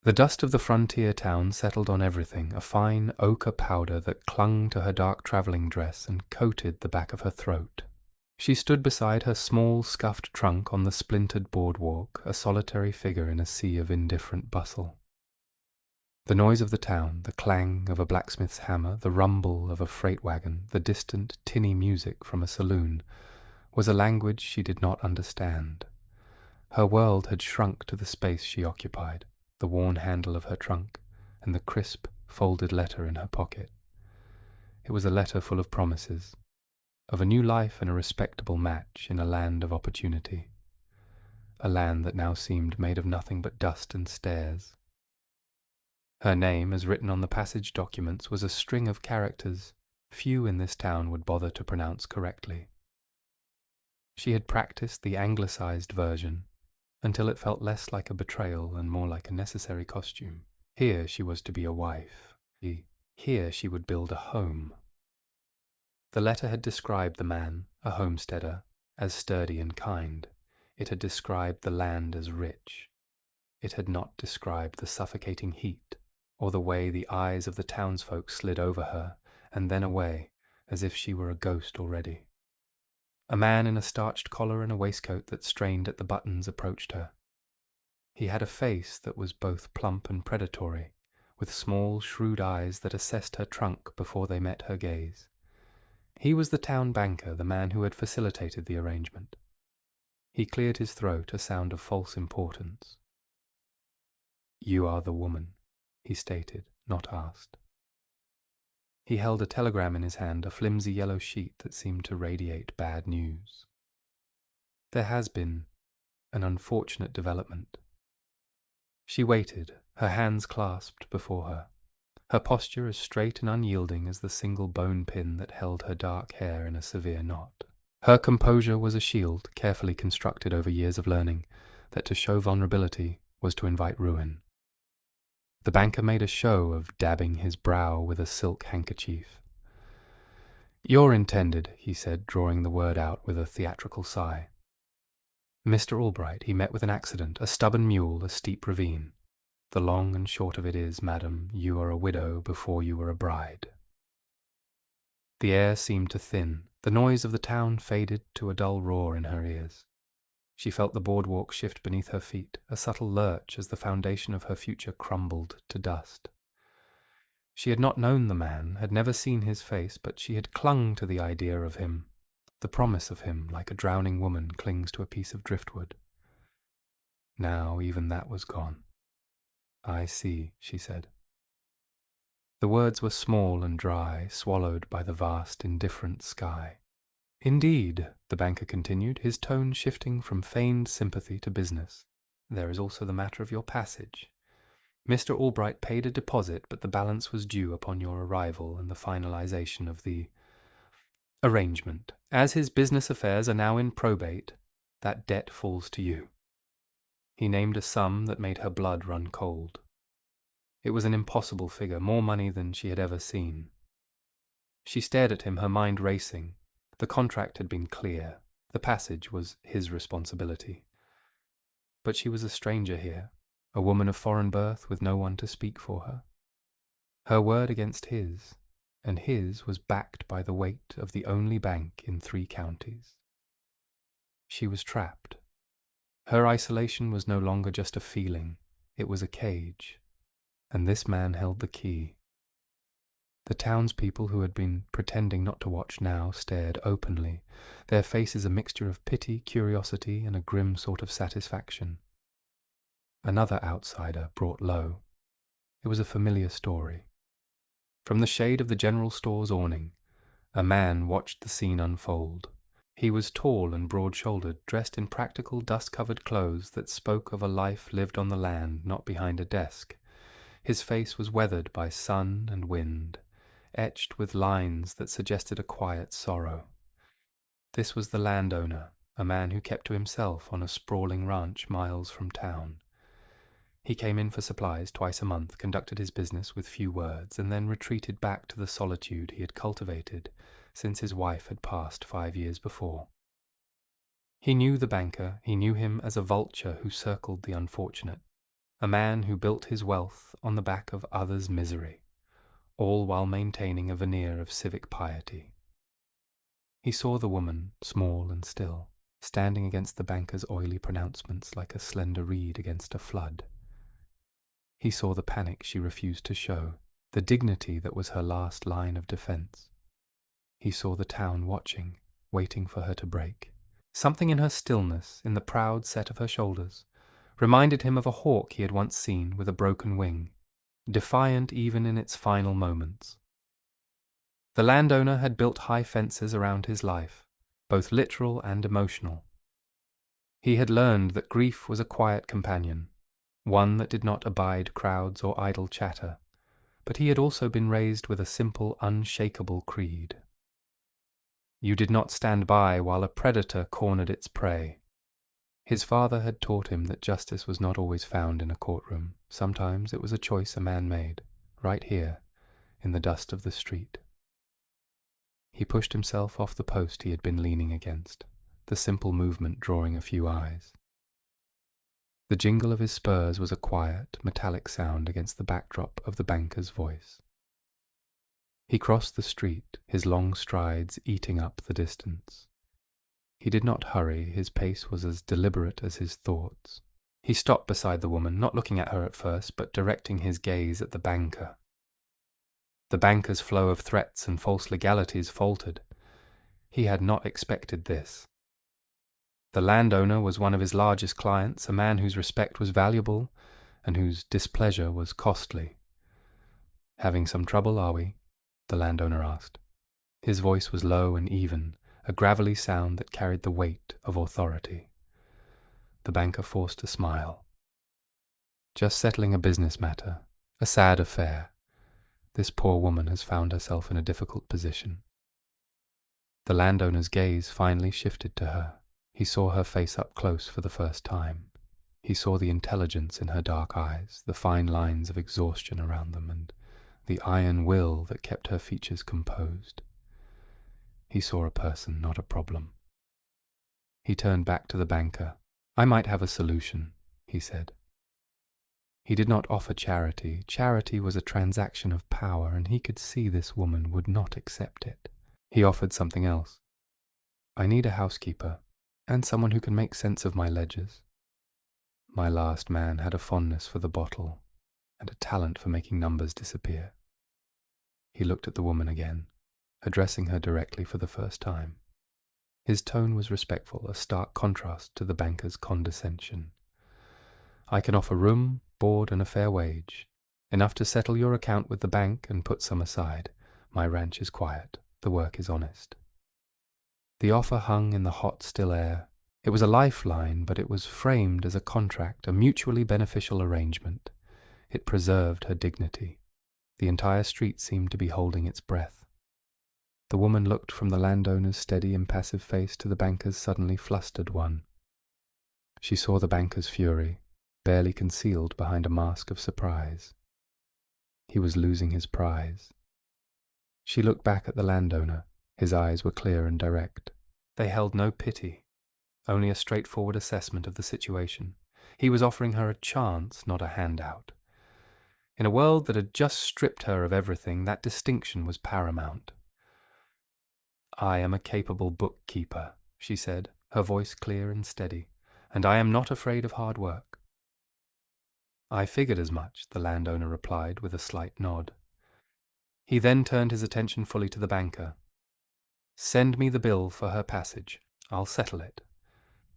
The dust of the frontier town settled on everything, a fine ochre powder that clung to her dark travelling dress and coated the back of her throat. She stood beside her small, scuffed trunk on the splintered boardwalk, a solitary figure in a sea of indifferent bustle. The noise of the town, the clang of a blacksmith's hammer, the rumble of a freight wagon, the distant, tinny music from a saloon, was a language she did not understand. Her world had shrunk to the space she occupied, the worn handle of her trunk, and the crisp, folded letter in her pocket. It was a letter full of promises, of a new life and a respectable match in a land of opportunity, a land that now seemed made of nothing but dust and stairs. Her name, as written on the passage documents, was a string of characters few in this town would bother to pronounce correctly. She had practiced the anglicized version until it felt less like a betrayal and more like a necessary costume. Here she was to be a wife. Here she would build a home. The letter had described the man, a homesteader, as sturdy and kind. It had described the land as rich. It had not described the suffocating heat, or the way the eyes of the townsfolk slid over her and then away, as if she were a ghost already. A man in a starched collar and a waistcoat that strained at the buttons approached her. He had a face that was both plump and predatory, with small, shrewd eyes that assessed her trunk before they met her gaze. He was the town banker, the man who had facilitated the arrangement. He cleared his throat, a sound of false importance. "You are the woman," he stated, not asked. He held a telegram in his hand, a flimsy yellow sheet that seemed to radiate bad news. "There has been an unfortunate development." She waited, her hands clasped before her, her posture as straight and unyielding as the single bone pin that held her dark hair in a severe knot. Her composure was a shield carefully constructed over years of learning that to show vulnerability was to invite ruin. The banker made a show of dabbing his brow with a silk handkerchief. "You're intended," he said, drawing the word out with a theatrical sigh. "Mr. Albright, he met with an accident, a stubborn mule, a steep ravine. The long and short of it is, madam, you are a widow before you were a bride." The air seemed to thin. The noise of the town faded to a dull roar in her ears. She felt the boardwalk shift beneath her feet, a subtle lurch as the foundation of her future crumbled to dust. She had not known the man, had never seen his face, but she had clung to the idea of him, the promise of him, like a drowning woman clings to a piece of driftwood. Now even that was gone. "I see," she said. The words were small and dry, swallowed by the vast, indifferent sky. "Indeed," the banker continued, his tone shifting from feigned sympathy to business. "There is also the matter of your passage. Mr. Albright paid a deposit, but the balance was due upon your arrival and the finalization of the arrangement. As his business affairs are now in probate, that debt falls to you." He named a sum that made her blood run cold. It was an impossible figure, more money than she had ever seen. She stared at him, her mind racing. The contract had been clear. The passage was his responsibility. But she was a stranger here, a woman of foreign birth with no one to speak for her. Her word against his, and his was backed by the weight of the only bank in 3 counties. She was trapped. Her isolation was no longer just a feeling, it was a cage, and this man held the key. The townspeople who had been pretending not to watch now stared openly, their faces a mixture of pity, curiosity, and a grim sort of satisfaction. Another outsider brought low. It was a familiar story. From the shade of the general store's awning, a man watched the scene unfold. He was tall and broad-shouldered, dressed in practical, dust-covered clothes that spoke of a life lived on the land, not behind a desk. His face was weathered by sun and wind, etched with lines that suggested a quiet sorrow. This was the landowner, a man who kept to himself on a sprawling ranch miles from town. He came in for supplies twice a month, conducted his business with few words, and then retreated back to the solitude he had cultivated since his wife had passed 5 years before. He knew the banker, he knew him as a vulture who circled the unfortunate. a man who built his wealth on the back of others' misery, all while maintaining a veneer of civic piety. He saw the woman, small and still, standing against the banker's oily pronouncements like a slender reed against a flood. He saw the panic she refused to show, the dignity that was her last line of defense. He saw the town watching, waiting for her to break. Something in her stillness, in the proud set of her shoulders, reminded him of a hawk he had once seen with a broken wing, defiant even in its final moments. The landowner had built high fences around his life, both literal and emotional. He had learned that grief was a quiet companion, one that did not abide crowds or idle chatter, but he had also been raised with a simple, unshakable creed. You did not stand by while a predator cornered its prey. His father had taught him that justice was not always found in a courtroom. Sometimes it was a choice a man made, right here, in the dust of the street. He pushed himself off the post he had been leaning against, the simple movement drawing a few eyes. The jingle of his spurs was a quiet, metallic sound against the backdrop of the banker's voice. He crossed the street, his long strides eating up the distance. He did not hurry, his pace was as deliberate as his thoughts. He stopped beside the woman, not looking at her at first, but directing his gaze at the banker. The banker's flow of threats and false legalities faltered. He had not expected this. The landowner was one of his largest clients, a man whose respect was valuable and whose displeasure was costly. "Having some trouble, are we?" the landowner asked. His voice was low and even, a gravelly sound that carried the weight of authority. The banker forced a smile. "Just settling a business matter, a sad affair. This poor woman has found herself in a difficult position." The landowner's gaze finally shifted to her. He saw her face up close for the first time. He saw the intelligence in her dark eyes, the fine lines of exhaustion around them, and the iron will that kept her features composed. He saw a person, not a problem. He turned back to the banker. "I might have a solution," he said. He did not offer charity. Charity was a transaction of power, and he could see this woman would not accept it. He offered something else. "I need a housekeeper, and someone who can make sense of my ledgers. My last man had a fondness for the bottle, and a talent for making numbers disappear." He looked at the woman again, addressing her directly for the first time. His tone was respectful, a stark contrast to the banker's condescension. "I can offer room, board, and a fair wage, enough to settle your account with the bank and put some aside. My ranch is quiet, the work is honest." The offer hung in the hot, still air. It was a lifeline, but it was framed as a contract, a mutually beneficial arrangement. It preserved her dignity. The entire street seemed to be holding its breath. The woman looked from the landowner's steady, impassive face to the banker's suddenly flustered one. She saw the banker's fury, barely concealed behind a mask of surprise. He was losing his prize. She looked back at the landowner. His eyes were clear and direct. They held no pity, only a straightforward assessment of the situation. He was offering her a chance, not a handout. In a world that had just stripped her of everything, that distinction was paramount. "I am a capable bookkeeper," she said, her voice clear and steady, "and I am not afraid of hard work." "I figured as much," the landowner replied with a slight nod. He then turned his attention fully to the banker. "Send me the bill for her passage. I'll settle it,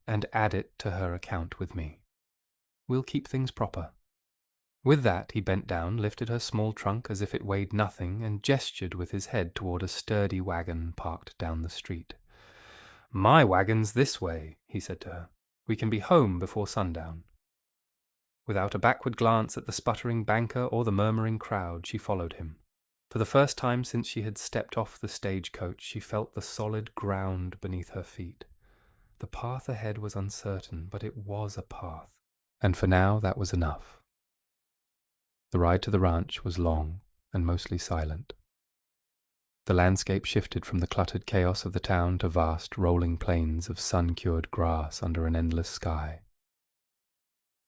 and add it to her account with me. We'll keep things proper." With that, he bent down, lifted her small trunk as if it weighed nothing, and gestured with his head toward a sturdy wagon parked down the street. "My wagon's this way," he said to her. "We can be home before sundown." Without a backward glance at the sputtering banker or the murmuring crowd, she followed him. For the first time since she had stepped off the stagecoach, she felt the solid ground beneath her feet. The path ahead was uncertain, but it was a path, and for now that was enough. The ride to the ranch was long and mostly silent. The landscape shifted from the cluttered chaos of the town to vast, rolling plains of sun-cured grass under an endless sky.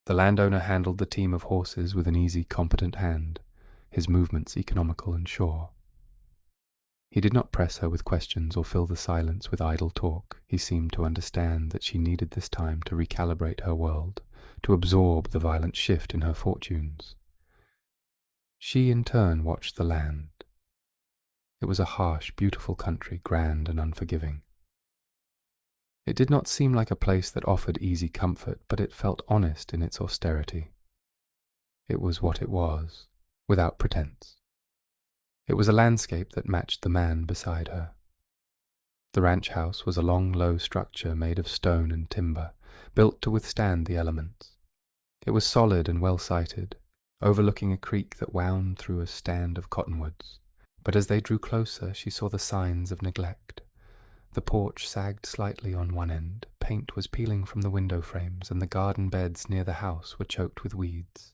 The landowner handled the team of horses with an easy, competent hand, his movements economical and sure. He did not press her with questions or fill the silence with idle talk. He seemed to understand that she needed this time to recalibrate her world, to absorb the violent shift in her fortunes. She in turn watched the land. It was a harsh, beautiful country, grand and unforgiving. It did not seem like a place that offered easy comfort, but it felt honest in its austerity. It was what it was, without pretense. It was a landscape that matched the man beside her. The ranch house was a long, low structure made of stone and timber, built to withstand the elements. It was solid and well-sited, overlooking a creek that wound through a stand of cottonwoods. But as they drew closer, she saw the signs of neglect. The porch sagged slightly on one end, paint was peeling from the window frames, and the garden beds near the house were choked with weeds.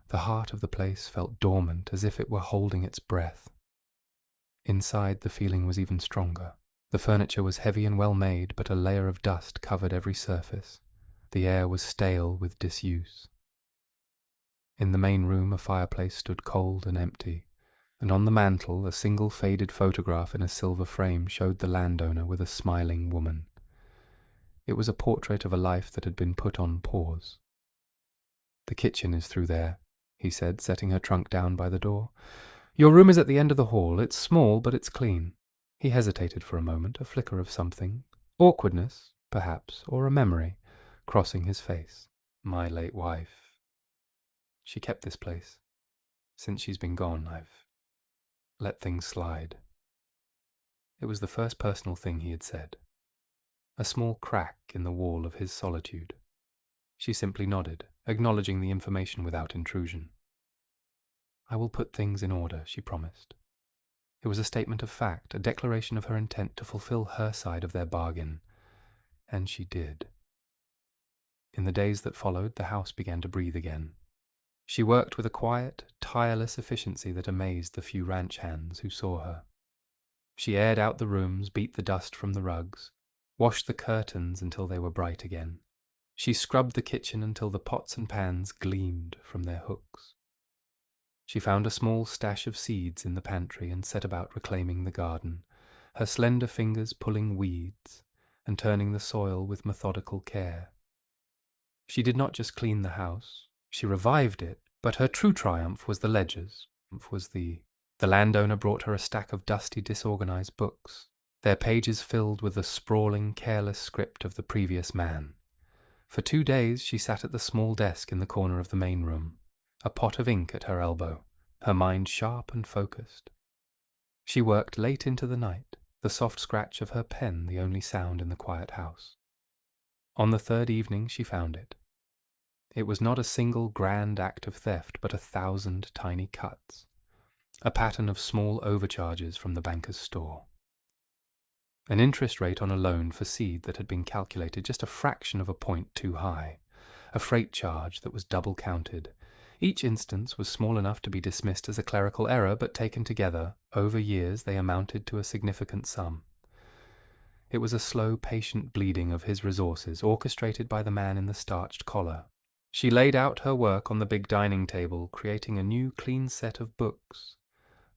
The heart of the place felt dormant, as if it were holding its breath. Inside, the feeling was even stronger. The furniture was heavy and well made, but a layer of dust covered every surface. The air was stale with disuse. In the main room, a fireplace stood cold and empty, and on the mantel a single faded photograph in a silver frame showed the landowner with a smiling woman. It was a portrait of a life that had been put on pause. "The kitchen is through there," he said, setting her trunk down by the door. "Your room is at the end of the hall. It's small, but it's clean." He hesitated for a moment, a flicker of something, awkwardness, perhaps, or a memory, crossing his face. "My late wife. She kept this place. Since she's been gone, I've let things slide." It was the first personal thing he had said. A small crack in the wall of his solitude. She simply nodded, acknowledging the information without intrusion. "I will put things in order," she promised. It was a statement of fact, a declaration of her intent to fulfill her side of their bargain. And she did. In the days that followed, the house began to breathe again. She worked with a quiet, tireless efficiency that amazed the few ranch hands who saw her. She aired out the rooms, beat the dust from the rugs, washed the curtains until they were bright again. She scrubbed the kitchen until the pots and pans gleamed from their hooks. She found a small stash of seeds in the pantry and set about reclaiming the garden, her slender fingers pulling weeds and turning the soil with methodical care. She did not just clean the house, she revived it, but her true triumph was the ledgers. The landowner brought her a stack of dusty, disorganized books, their pages filled with the sprawling, careless script of the previous man. For 2 days she sat at the small desk in the corner of the main room, a pot of ink at her elbow, her mind sharp and focused. She worked late into the night, the soft scratch of her pen the only sound in the quiet house. On the 3rd evening she found it. It was not a single grand act of theft, but 1,000 tiny cuts, a pattern of small overcharges from the banker's store. An interest rate on a loan for seed that had been calculated just a fraction of a point too high, a freight charge that was double counted. Each instance was small enough to be dismissed as a clerical error, but taken together, over years they amounted to a significant sum. It was a slow, patient bleeding of his resources, orchestrated by the man in the starched collar. She laid out her work on the big dining table, creating a new clean set of books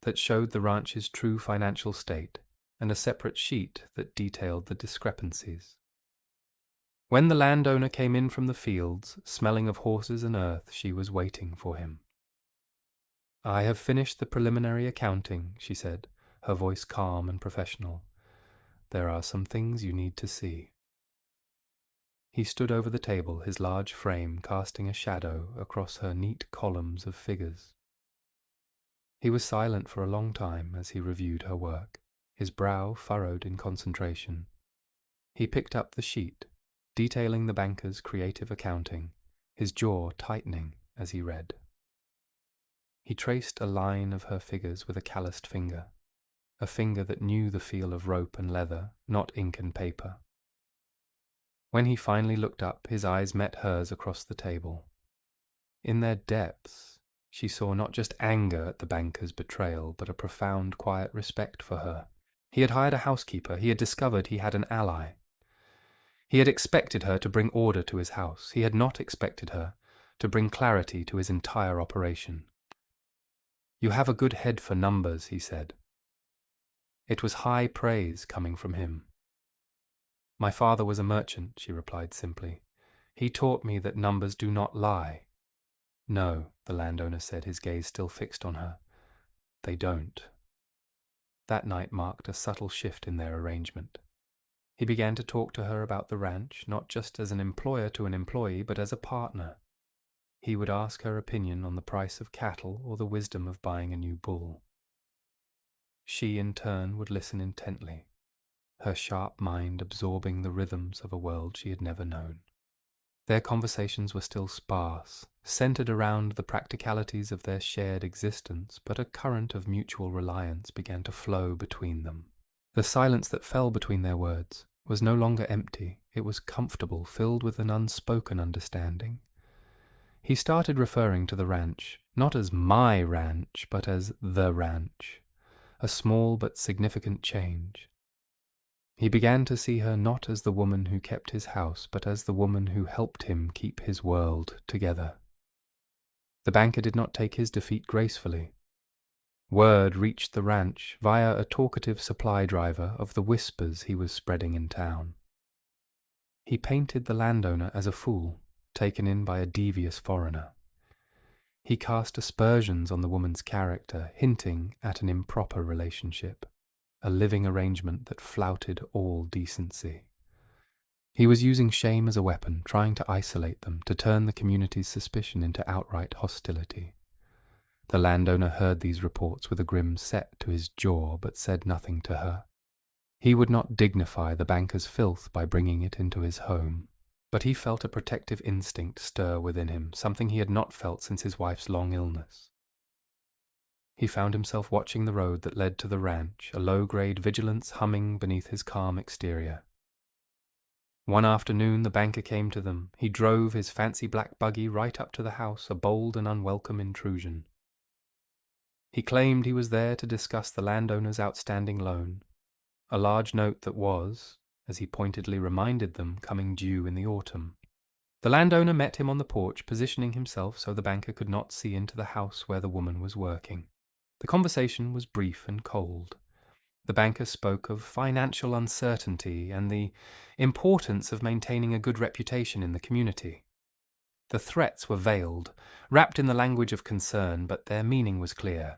that showed the ranch's true financial state, and a separate sheet that detailed the discrepancies. When the landowner came in from the fields, smelling of horses and earth, she was waiting for him. "I have finished the preliminary accounting," she said, her voice calm and professional. "There are some things you need to see." He stood over the table, his large frame casting a shadow across her neat columns of figures. He was silent for a long time as he reviewed her work, his brow furrowed in concentration. He picked up the sheet, detailing the banker's creative accounting, his jaw tightening as he read. He traced a line of her figures with a calloused finger, a finger that knew the feel of rope and leather, not ink and paper. When he finally looked up, his eyes met hers across the table. In their depths, she saw not just anger at the banker's betrayal, but a profound, quiet respect for her. He had hired a housekeeper. He had discovered he had an ally. He had expected her to bring order to his house. He had not expected her to bring clarity to his entire operation. "You have a good head for numbers," he said. It was high praise coming from him. "My father was a merchant," she replied simply. "He taught me that numbers do not lie." "No," the landowner said, his gaze still fixed on her. "They don't." That night marked a subtle shift in their arrangement. He began to talk to her about the ranch, not just as an employer to an employee, but as a partner. He would ask her opinion on the price of cattle or the wisdom of buying a new bull. She, in turn, would listen intently, her sharp mind absorbing the rhythms of a world she had never known. Their conversations were still sparse, centered around the practicalities of their shared existence, but a current of mutual reliance began to flow between them. The silence that fell between their words was no longer empty, it was comfortable, filled with an unspoken understanding. He started referring to the ranch, not as my ranch, but as the ranch, a small but significant change. He began to see her not as the woman who kept his house, but as the woman who helped him keep his world together. The banker did not take his defeat gracefully. Word reached the ranch via a talkative supply driver of the whispers he was spreading in town. He painted the landowner as a fool, taken in by a devious foreigner. He cast aspersions on the woman's character, hinting at an improper relationship, a living arrangement that flouted all decency. He was using shame as a weapon, trying to isolate them, to turn the community's suspicion into outright hostility. The landowner heard these reports with a grim set to his jaw, but said nothing to her. He would not dignify the banker's filth by bringing it into his home, but he felt a protective instinct stir within him, something he had not felt since his wife's long illness. He found himself watching the road that led to the ranch, a low-grade vigilance humming beneath his calm exterior. One afternoon the banker came to them. He drove his fancy black buggy right up to the house, a bold and unwelcome intrusion. He claimed he was there to discuss the landowner's outstanding loan, a large note that was, as he pointedly reminded them, coming due in the autumn. The landowner met him on the porch, positioning himself so the banker could not see into the house where the woman was working. The conversation was brief and cold. The banker spoke of financial uncertainty and the importance of maintaining a good reputation in the community. The threats were veiled, wrapped in the language of concern, but their meaning was clear.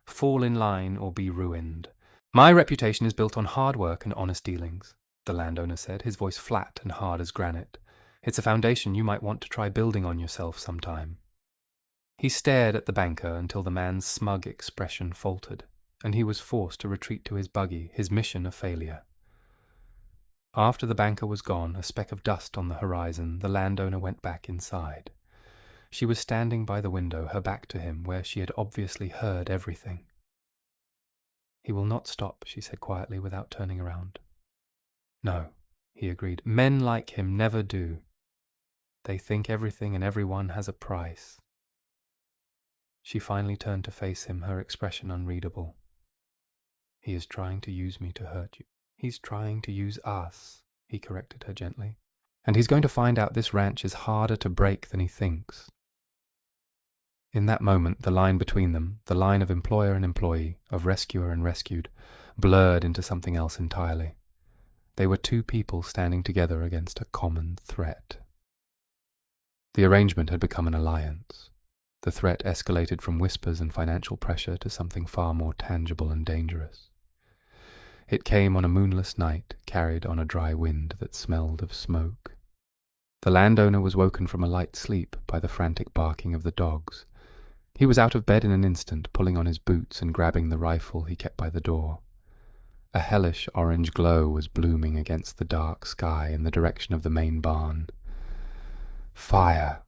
Fall in line or be ruined. "My reputation is built on hard work and honest dealings," the landowner said, his voice flat and hard as granite. "It's a foundation you might want to try building on yourself sometime." He stared at the banker until the man's smug expression faltered, and he was forced to retreat to his buggy, his mission a failure. After the banker was gone, a speck of dust on the horizon, the landowner went back inside. She was standing by the window, her back to him, where she had obviously heard everything. "He will not stop," she said quietly, without turning around. "No," he agreed. "Men like him never do. They think everything and everyone has a price." She finally turned to face him, her expression unreadable. "He is trying to use me to hurt you." "He's trying to use us," he corrected her gently. "And he's going to find out this ranch is harder to break than he thinks." In that moment, the line between them, the line of employer and employee, of rescuer and rescued, blurred into something else entirely. They were two people standing together against a common threat. The arrangement had become an alliance. The threat escalated from whispers and financial pressure to something far more tangible and dangerous. It came on a moonless night, carried on a dry wind that smelled of smoke. The landowner was woken from a light sleep by the frantic barking of the dogs. He was out of bed in an instant, pulling on his boots and grabbing the rifle he kept by the door. A hellish orange glow was blooming against the dark sky in the direction of the main barn. "Fire!"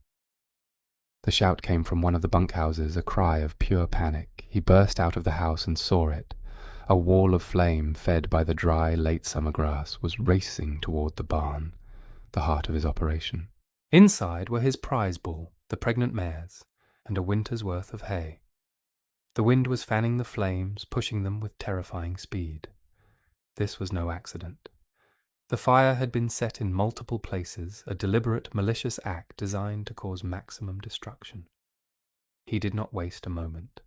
The shout came from one of the bunkhouses, a cry of pure panic. He burst out of the house and saw it. A wall of flame, fed by the dry, late summer grass, was racing toward the barn, the heart of his operation. Inside were his prize bull, the pregnant mares, and a winter's worth of hay. The wind was fanning the flames, pushing them with terrifying speed. This was no accident. The fire had been set in multiple places, a deliberate, malicious act designed to cause maximum destruction. He did not waste a moment.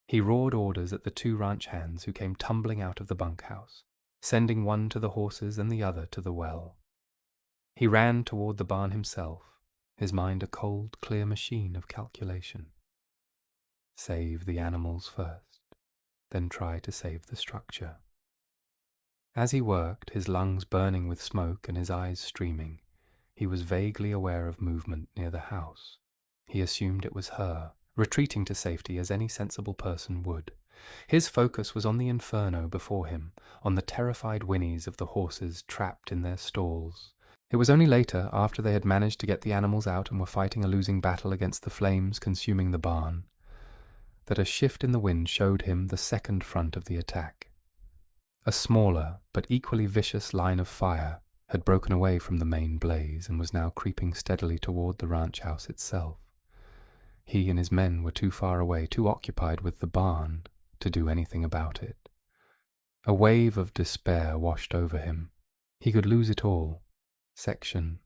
He roared orders at the 2 ranch hands who came tumbling out of the bunkhouse, sending one to the horses and the other to the well. He ran toward the barn himself, his mind a cold, clear machine of calculation. Save the animals first, then try to save the structure. As he worked, his lungs burning with smoke and his eyes streaming, he was vaguely aware of movement near the house. He assumed it was her, retreating to safety as any sensible person would. His focus was on the inferno before him, on the terrified whinnies of the horses trapped in their stalls. It was only later, after they had managed to get the animals out and were fighting a losing battle against the flames consuming the barn, that a shift in the wind showed him the second front of the attack. A smaller, but equally vicious line of fire had broken away from the main blaze and was now creeping steadily toward the ranch house itself. He and his men were too far away, too occupied with the barn, to do anything about it. A wave of despair washed over him. He could lose it all. Section.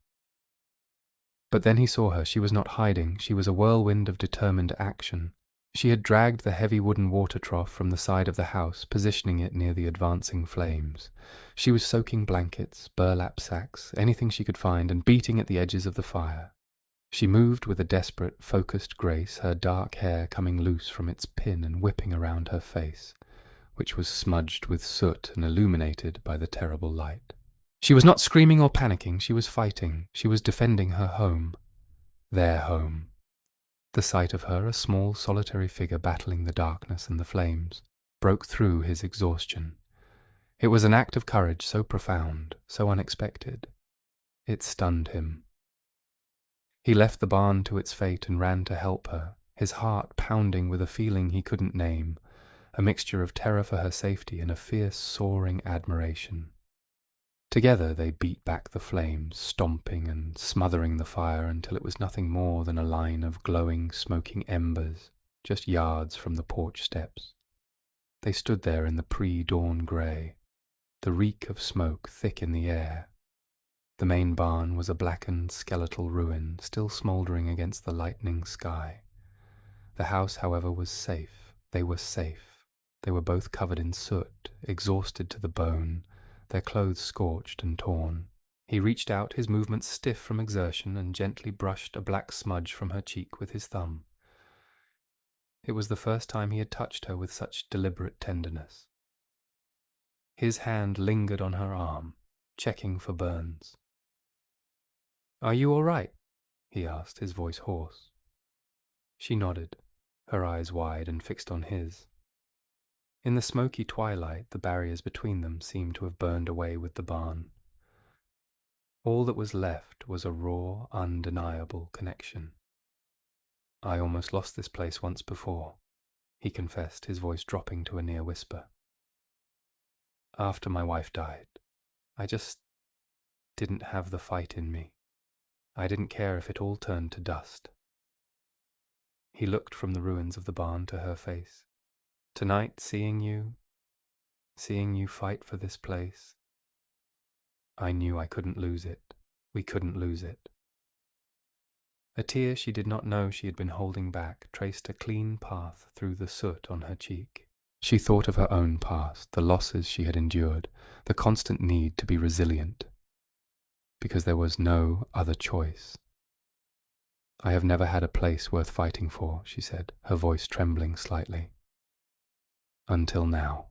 But then he saw her. She was not hiding. She was a whirlwind of determined action. She had dragged the heavy wooden water trough from the side of the house, positioning it near the advancing flames. She was soaking blankets, burlap sacks, anything she could find, and beating at the edges of the fire. She moved with a desperate, focused grace, her dark hair coming loose from its pin and whipping around her face, which was smudged with soot and illuminated by the terrible light. She was not screaming or panicking. She was fighting. She was defending her home. Their home. The sight of her, a small, solitary figure battling the darkness and the flames, broke through his exhaustion. It was an act of courage so profound, so unexpected. It stunned him. He left the barn to its fate and ran to help her, his heart pounding with a feeling he couldn't name, a mixture of terror for her safety and a fierce, soaring admiration. Together they beat back the flames, stomping and smothering the fire until it was nothing more than a line of glowing, smoking embers, just yards from the porch steps. They stood there in the pre-dawn grey, the reek of smoke thick in the air. The main barn was a blackened, skeletal ruin, still smouldering against the lightening sky. The house, however, was safe. They were safe. They were both covered in soot, exhausted to the bone, their clothes scorched and torn. He reached out, his movements stiff from exertion, and gently brushed a black smudge from her cheek with his thumb. It was the first time he had touched her with such deliberate tenderness. His hand lingered on her arm, checking for burns. "Are you all right?" he asked, his voice hoarse. She nodded, her eyes wide and fixed on his. In the smoky twilight, the barriers between them seemed to have burned away with the barn. All that was left was a raw, undeniable connection. "I almost lost this place once before," he confessed, his voice dropping to a near whisper. "After my wife died, I just didn't have the fight in me. I didn't care if it all turned to dust." He looked from the ruins of the barn to her face. "Tonight, seeing you fight for this place, I knew I couldn't lose it. We couldn't lose it." A tear she did not know she had been holding back traced a clean path through the soot on her cheek. She thought of her own past, the losses she had endured, the constant need to be resilient, because there was no other choice. "I have never had a place worth fighting for," she said, her voice trembling slightly. "Until now."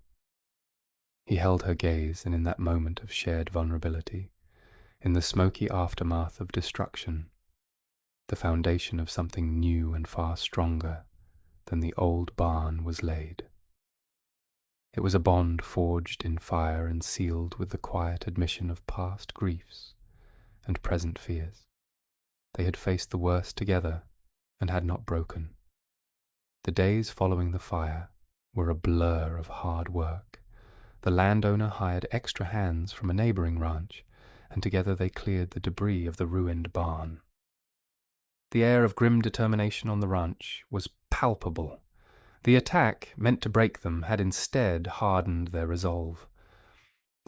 He held her gaze, and in that moment of shared vulnerability, in the smoky aftermath of destruction, the foundation of something new and far stronger than the old barn was laid. It was a bond forged in fire and sealed with the quiet admission of past griefs and present fears. They had faced the worst together and had not broken. The days following the fire were a blur of hard work. The landowner hired extra hands from a neighboring ranch, and together they cleared the debris of the ruined barn. The air of grim determination on the ranch was palpable. The attack, meant to break them, had instead hardened their resolve.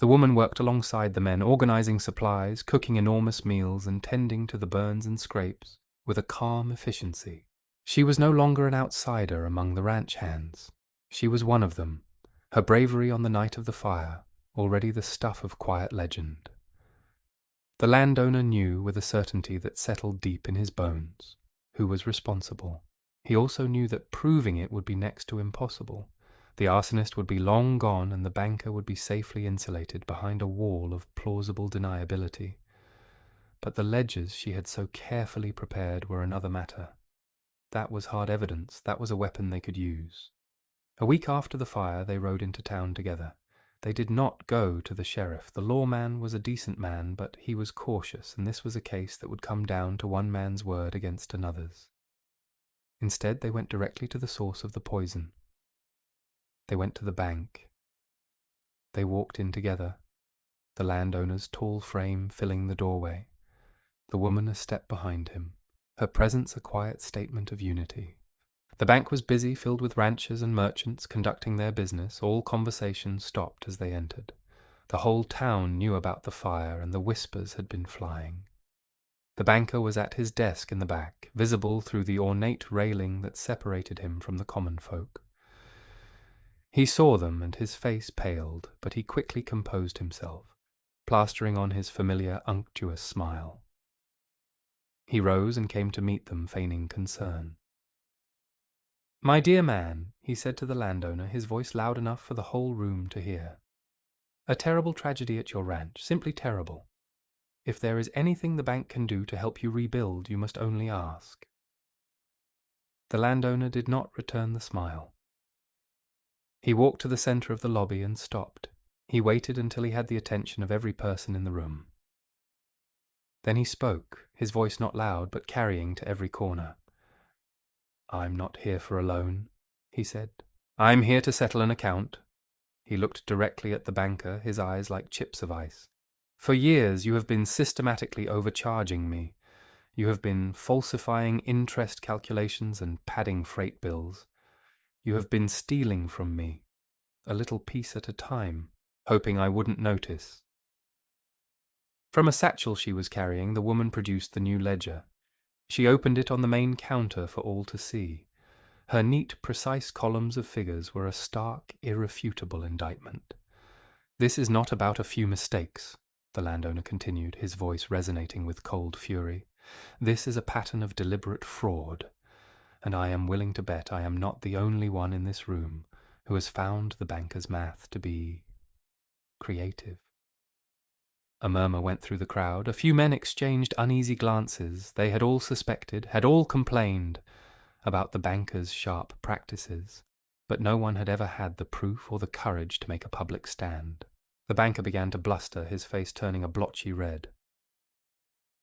The woman worked alongside the men, organizing supplies, cooking enormous meals, and tending to the burns and scrapes with a calm efficiency. She was no longer an outsider among the ranch hands. She was one of them, her bravery on the night of the fire already the stuff of quiet legend. The landowner knew with a certainty that settled deep in his bones who was responsible. He also knew that proving it would be next to impossible. The arsonist would be long gone and the banker would be safely insulated behind a wall of plausible deniability. But the ledgers she had so carefully prepared were another matter. That was hard evidence, that was a weapon they could use. A week after the fire they rode into town together. They did not go to the sheriff. The lawman was a decent man, but he was cautious, and this was a case that would come down to one man's word against another's. Instead, they went directly to the source of the poison. They went to the bank. They walked in together, the landowner's tall frame filling the doorway, the woman a step behind him, her presence a quiet statement of unity. The bank was busy, filled with ranchers and merchants conducting their business. All conversation stopped as they entered. The whole town knew about the fire, and the whispers had been flying. The banker was at his desk in the back, visible through the ornate railing that separated him from the common folk. He saw them, and his face paled, but he quickly composed himself, plastering on his familiar unctuous smile. He rose and came to meet them, feigning concern. "My dear man," he said to the landowner, his voice loud enough for the whole room to hear. "A terrible tragedy at your ranch, simply terrible. If there is anything the bank can do to help you rebuild, you must only ask." The landowner did not return the smile. He walked to the center of the lobby and stopped. He waited until he had the attention of every person in the room. Then he spoke, his voice not loud but carrying to every corner. "I'm not here for a loan," he said. "I'm here to settle an account." He looked directly at the banker, his eyes like chips of ice. "For years you have been systematically overcharging me. You have been falsifying interest calculations and padding freight bills. You have been stealing from me, a little piece at a time, hoping I wouldn't notice." From a satchel she was carrying, the woman produced the new ledger. She opened it on the main counter for all to see. Her neat, precise columns of figures were a stark, irrefutable indictment. "This is not about a few mistakes," the landowner continued, his voice resonating with cold fury. "This is a pattern of deliberate fraud, and I am willing to bet I am not the only one in this room who has found the banker's math to be creative." A murmur went through the crowd. A few men exchanged uneasy glances. They had all suspected, had all complained about the banker's sharp practices, but no one had ever had the proof or the courage to make a public stand. The banker began to bluster, his face turning a blotchy red.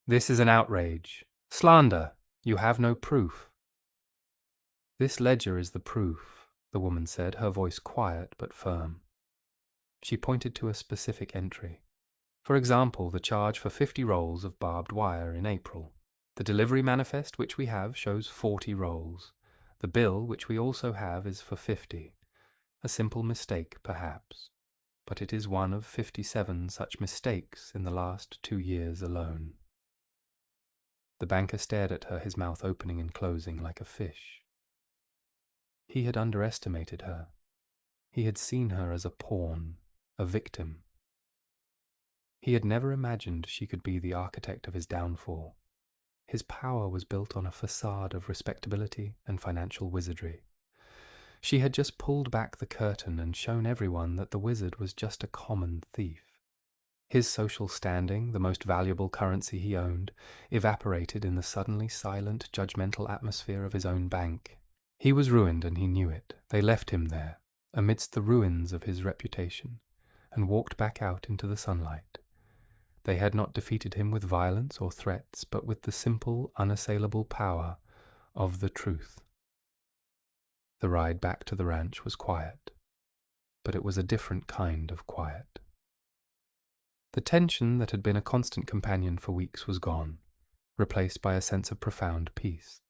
"This is an outrage. Slander. You have no proof." "This ledger is the proof," the woman said, her voice quiet but firm. She pointed to a specific entry. "For example, the charge for 50 rolls of barbed wire in April. The delivery manifest which we have shows 40 rolls. The bill which we also have is for 50. A simple mistake, perhaps, but it is one of 57 such mistakes in the last 2 years alone." The banker stared at her, his mouth opening and closing like a fish. He had underestimated her. He had seen her as a pawn, a victim. He had never imagined she could be the architect of his downfall. His power was built on a facade of respectability and financial wizardry. She had just pulled back the curtain and shown everyone that the wizard was just a common thief. His social standing, the most valuable currency he owned, evaporated in the suddenly silent, judgmental atmosphere of his own bank. He was ruined and he knew it. They left him there, amidst the ruins of his reputation, and walked back out into the sunlight. They had not defeated him with violence or threats, but with the simple, unassailable power of the truth. The ride back to the ranch was quiet, but it was a different kind of quiet. The tension that had been a constant companion for weeks was gone, replaced by a sense of profound peace.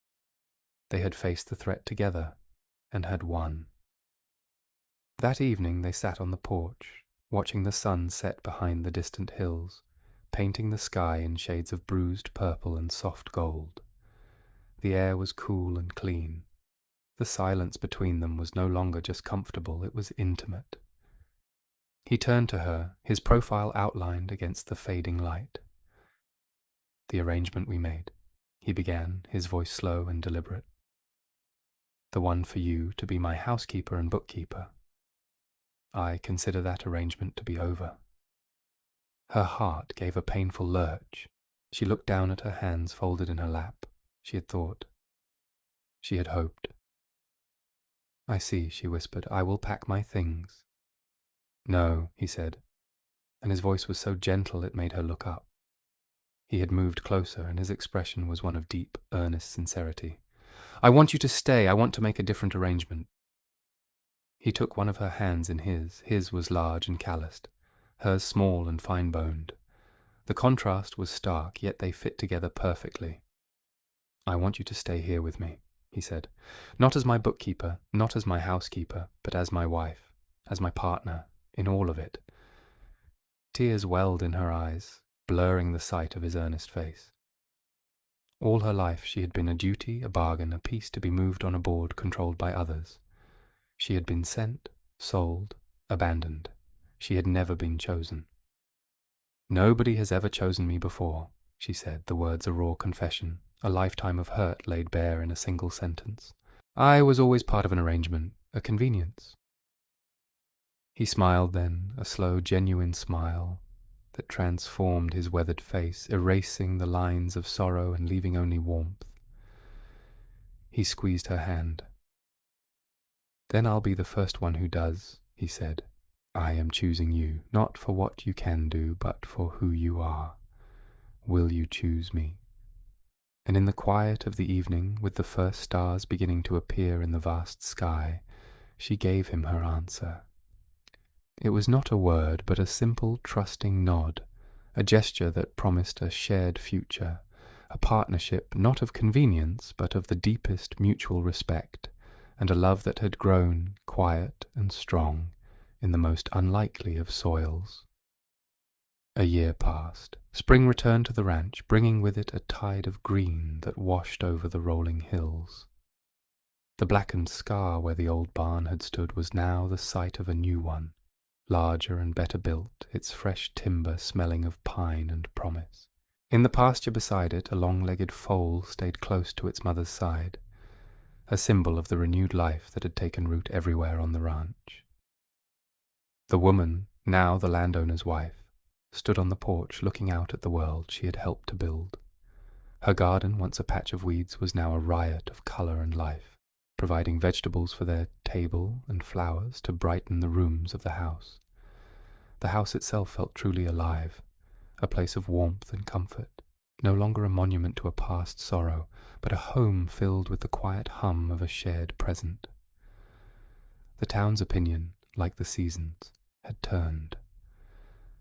They had faced the threat together and had won. That evening they sat on the porch. watching the sun set behind the distant hills, painting the sky in shades of bruised purple and soft gold. The air was cool and clean. The silence between them was no longer just comfortable, it was intimate. He turned to her, his profile outlined against the fading light. "The arrangement we made," he began, his voice slow and deliberate. "The one for you to be my housekeeper and bookkeeper. I consider that arrangement to be over." Her heart gave a painful lurch. She looked down at her hands folded in her lap. She had thought. She had hoped. "I see," she whispered. "I will pack my things." "No," he said, and his voice was so gentle it made her look up. He had moved closer, and his expression was one of deep, earnest sincerity. "I want you to stay. I want to make a different arrangement." He took one of her hands in his. His was large and calloused, hers small and fine-boned. The contrast was stark, yet they fit together perfectly. "I want you to stay here with me," he said. "Not as my bookkeeper, not as my housekeeper, but as my wife, as my partner, in all of it." Tears welled in her eyes, blurring the sight of his earnest face. All her life she had been a duty, a bargain, a piece to be moved on a board controlled by others. She had been sent, sold, abandoned. She had never been chosen. "Nobody has ever chosen me before," she said, the words a raw confession, a lifetime of hurt laid bare in a single sentence. "I was always part of an arrangement, a convenience." He smiled then, a slow, genuine smile that transformed his weathered face, erasing the lines of sorrow and leaving only warmth. He squeezed her hand. "Then I'll be the first one who does," he said. "I am choosing you, not for what you can do, but for who you are. Will you choose me?" And in the quiet of the evening, with the first stars beginning to appear in the vast sky, she gave him her answer. It was not a word, but a simple, trusting nod, a gesture that promised a shared future, a partnership not of convenience, but of the deepest mutual respect, and a love that had grown, quiet and strong, in the most unlikely of soils. A year passed. Spring returned to the ranch, bringing with it a tide of green that washed over the rolling hills. The blackened scar where the old barn had stood was now the site of a new one, larger and better built, its fresh timber smelling of pine and promise. In the pasture beside it, a long-legged foal stayed close to its mother's side, a symbol of the renewed life that had taken root everywhere on the ranch. The woman, now the landowner's wife, stood on the porch looking out at the world she had helped to build. Her garden, once a patch of weeds, was now a riot of colour and life, providing vegetables for their table and flowers to brighten the rooms of the house. The house itself felt truly alive, a place of warmth and comfort, no longer a monument to a past sorrow, but a home filled with the quiet hum of a shared present. The town's opinion, like the seasons, had turned.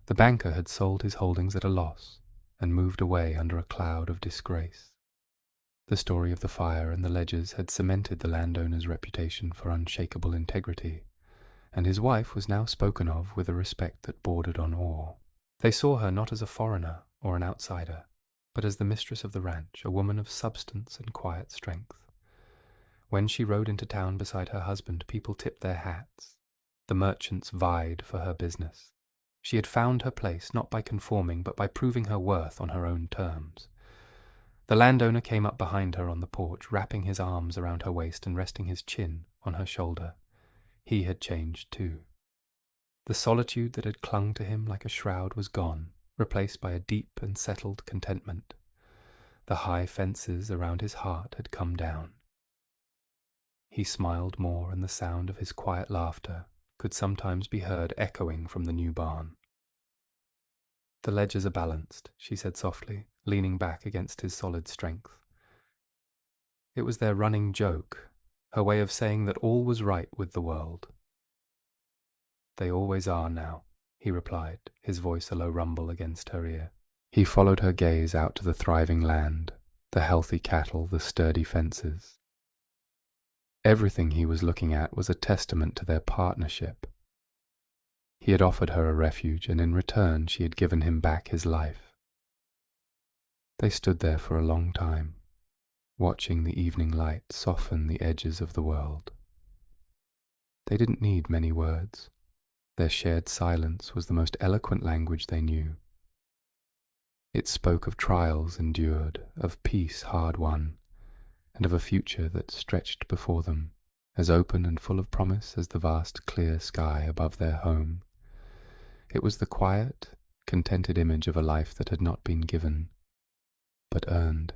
The banker had sold his holdings at a loss and moved away under a cloud of disgrace. The story of the fire and the ledgers had cemented the landowner's reputation for unshakable integrity, and his wife was now spoken of with a respect that bordered on awe. They saw her not as a foreigner or an outsider, but as the mistress of the ranch, a woman of substance and quiet strength. When she rode into town beside her husband, people tipped their hats. The merchants vied for her business. She had found her place not by conforming, but by proving her worth on her own terms. The landowner came up behind her on the porch, wrapping his arms around her waist and resting his chin on her shoulder. He had changed too. The solitude that had clung to him like a shroud was gone, replaced by a deep and settled contentment. The high fences around his heart had come down. He smiled more, and the sound of his quiet laughter could sometimes be heard echoing from the new barn. "The ledgers are balanced," she said softly, leaning back against his solid strength. It was their running joke, her way of saying that all was right with the world. "They always are now," he replied, his voice a low rumble against her ear. He followed her gaze out to the thriving land, the healthy cattle, the sturdy fences. Everything he was looking at was a testament to their partnership. He had offered her a refuge, and in return she had given him back his life. They stood there for a long time, watching the evening light soften the edges of the world. They didn't need many words. Their shared silence was the most eloquent language they knew. It spoke of trials endured, of peace hard won, and of a future that stretched before them, as open and full of promise as the vast clear sky above their home. It was the quiet, contented image of a life that had not been given, but earned.